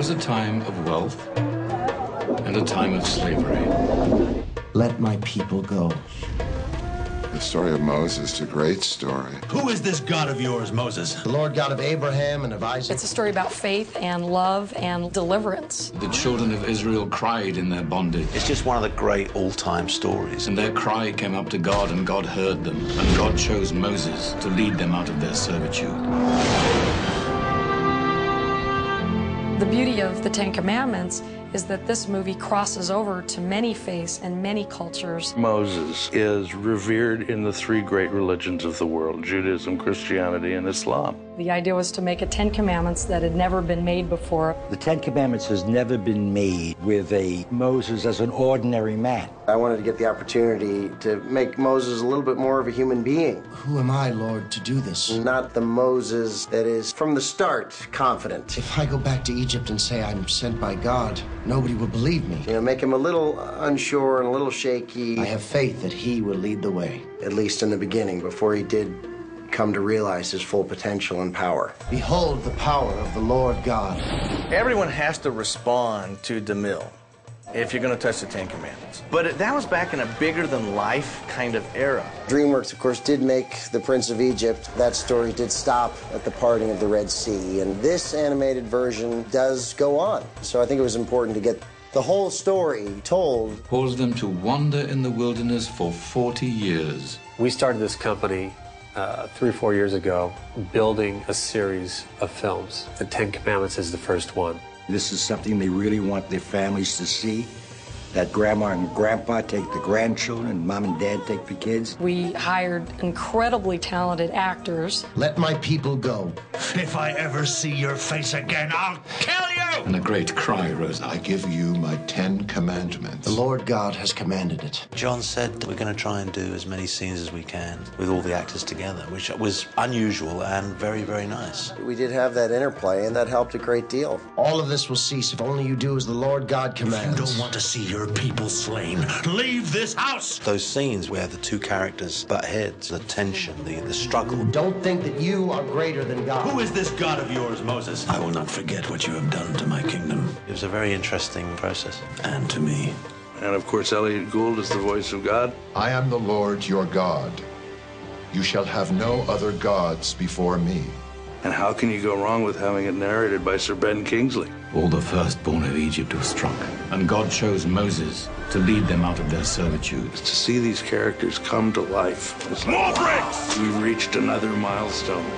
was a time of wealth and a time of slavery. Let my people go. The story of Moses is a great story. Who is this God of yours, Moses? The Lord God of Abraham and of Isaac. It's a story about faith and love and deliverance. The children of Israel cried in their bondage. It's just one of the great all-time stories. And their cry came up to God, and God heard them. And God chose Moses to lead them out of their servitude. The beauty of the Ten Commandments is that this movie crosses over to many faiths and many cultures. Moses is revered in the three great religions of the world, Judaism, Christianity, and Islam. The idea was to make a Ten Commandments that had never been made before. The Ten Commandments has never been made with a Moses as an ordinary man. I wanted to get the opportunity to make Moses a little bit more of a human being. Who am I, Lord, to do this? Not the Moses that is, from the start, confident. If I go back to Egypt and say I'm sent by God, nobody will believe me. You know, make him a little unsure and a little shaky. I have faith that he will lead the way. At least in the beginning, before he did come to realize his full potential and power. Behold the power of the Lord God. Everyone has to respond to DeMille if you're going to touch the Ten Commandments. But that was back in a bigger-than-life kind of era. DreamWorks, of course, did make The Prince of Egypt. That story did stop at the parting of the Red Sea, and this animated version does go on. So I think it was important to get the whole story told. Caused them to wander in the wilderness for 40 years. We started this company 3 or 4 years ago, building a series of films. The Ten Commandments is the first one. This is something they really want their families to see, that grandma and grandpa take the grandchildren, mom and dad take the kids. We hired incredibly talented actors. Let my people go. If I ever see your face again, I'll kill you! And a great cry rose up. I give you my 10 commandments. The Lord God has commanded it. John said that we're going to try and do as many scenes as we can with all the actors together, which was unusual and very, very nice. We did have that interplay, and that helped a great deal. All of this will cease if only you do as the Lord God commands. You don't want to see your people slain. Leave this house! Those scenes where the two characters butt heads, the tension, the struggle. Don't think that you are greater than God. Who is this God of yours, Moses? I will not forget what you have done to my kingdom. It was a very interesting process. And to me. And of course, Elliot Gould is the voice of God. I am the Lord your God. You shall have no other gods before me. And how can you go wrong with having it narrated by Sir Ben Kingsley? All the firstborn of Egypt were struck, and God chose Moses to lead them out of their servitude. To see these characters come to life. More bricks! We reached another milestone.